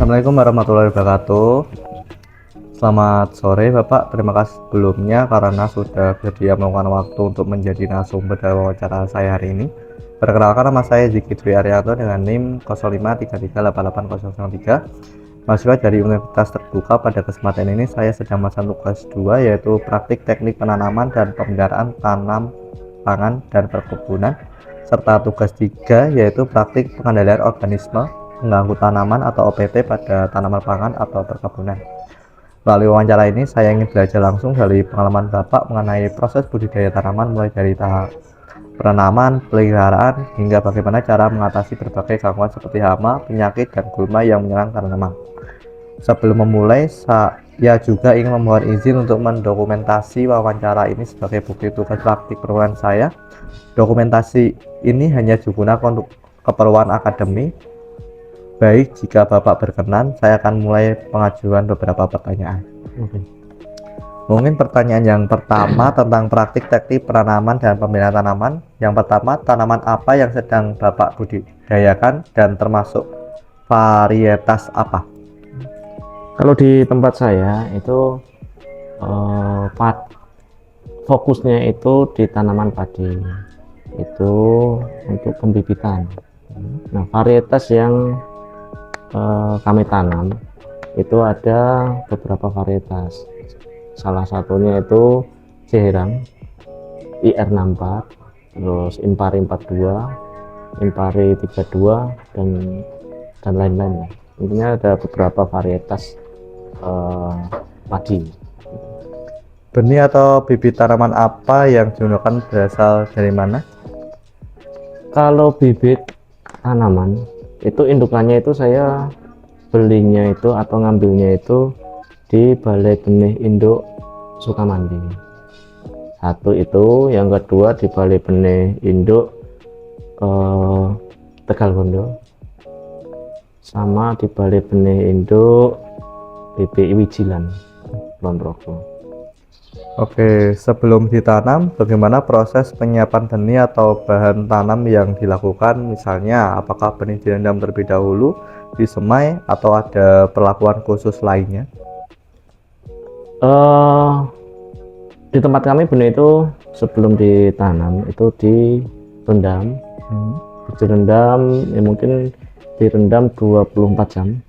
Assalamualaikum warahmatullahi wabarakatuh. Selamat sore Bapak, terima kasih sebelumnya karena sudah bersedia meluangkan waktu untuk menjadi narasumber dalam wawancara saya hari ini. Perkenalkan, nama saya Ziki Dwi Arianto dengan NIM 0533888003, mahasiswa dari Universitas Terbuka. Pada kesempatan ini saya sedang melaksanakan tugas 2, yaitu praktik teknik penanaman dan pemeliharaan tanam pangan dan perkebunan, serta tugas 3 yaitu praktik pengendalian organisme mengganggu tanaman atau OPT pada tanaman pangan atau perkebunan. Melalui wawancara ini saya ingin belajar langsung dari pengalaman Bapak mengenai proses budidaya tanaman, mulai dari tahap penanaman, peliharaan, hingga bagaimana cara mengatasi berbagai gangguan seperti hama, penyakit, dan gulma yang menyerang tanaman. Sebelum memulai, saya juga ingin memohon izin untuk mendokumentasi wawancara ini sebagai bukti tugas praktik perluan saya. Dokumentasi ini hanya digunakan untuk keperluan akademik. Baik, jika Bapak berkenan, saya akan mulai pengajuan beberapa pertanyaan. Mungkin pertanyaan yang pertama tentang praktik teknik penanaman dan pembinaan tanaman. Yang pertama, tanaman apa yang sedang Bapak budidayakan dan termasuk varietas apa? Kalau di tempat saya itu fokusnya itu di tanaman padi, itu untuk pembibitan. Nah, varietas yang kami tanam itu ada beberapa varietas. Salah satunya itu Ceherang, IR64, terus Impari 42, Impari 32, dan lain-lain. Intinya ada beberapa varietas padi. Benih atau bibit tanaman apa yang digunakan berasal dari mana? Kalau bibit tanaman itu indukannya itu saya belinya itu atau ngambilnya itu di Balai Benih Induk Sukamandi. Satu itu, yang kedua di Balai Benih Induk Tegalgondo, sama di Balai Benih Induk BPI Wijilan Kulon Progo. Oke, sebelum ditanam, bagaimana proses penyiapan benih atau bahan tanam yang dilakukan? Misalnya, apakah benih direndam terlebih dahulu, disemai, atau ada perlakuan khusus lainnya? Di tempat kami benih itu sebelum ditanam itu direndam, ya mungkin direndam 24 jam.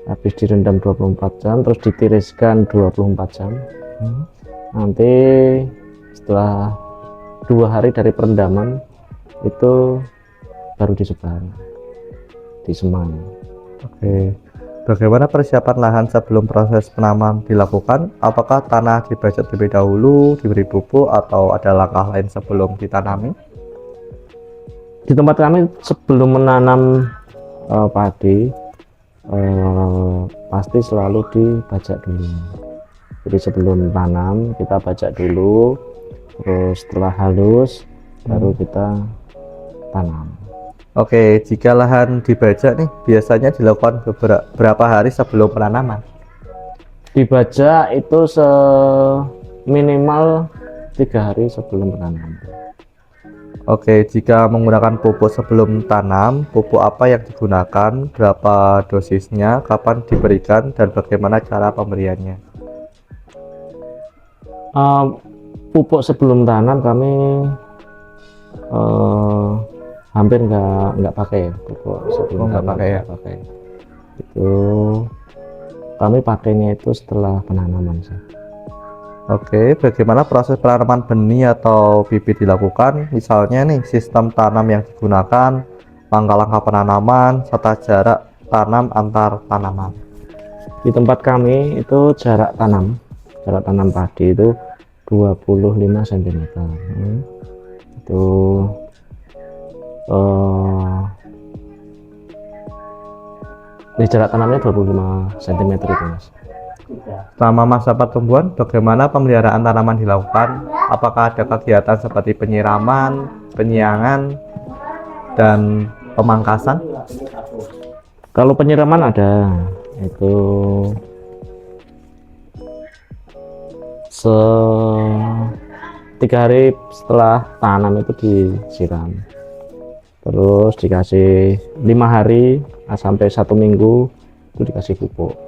Habis direndam 24 jam terus ditiriskan 24 jam. Nanti setelah 2 hari dari perendaman itu baru disebar, disemai. Oke, bagaimana persiapan lahan sebelum proses penanaman dilakukan? Apakah tanah dibajak terlebih dahulu, diberi pupuk, atau ada langkah lain sebelum ditanami? Di tempat kami sebelum menanam padi pasti selalu dibajak dulu. Jadi sebelum tanam kita bajak dulu, terus setelah halus baru kita tanam. Oke, jika lahan dibajak nih, biasanya dilakukan berapa hari sebelum penanaman? Dibajak itu minimal 3 hari sebelum penanaman. Oke, jika menggunakan pupuk sebelum tanam, pupuk apa yang digunakan, berapa dosisnya, kapan diberikan, dan bagaimana cara pemberiannya? Pupuk sebelum tanam kami hampir nggak pakai pupuk sebelum nggak pakai ya? pakai. Itu kami pakainya itu setelah penanaman sih. Oke, bagaimana proses penanaman benih atau bibit dilakukan? Misalnya nih, sistem tanam yang digunakan, langkah-langkah penanaman, serta jarak tanam antar tanaman. Di tempat kami itu jarak tanam padi itu 25 cm. Itu di jarak tanamnya 25 cm itu, Mas. Selama masa pertumbuhan, bagaimana pemeliharaan tanaman dilakukan? Apakah ada kegiatan seperti penyiraman, penyiangan, dan pemangkasan? Kalau penyiraman ada, itu 3 hari setelah tanam itu disiram, terus dikasih 5 hari sampai 1 minggu itu dikasih pupuk.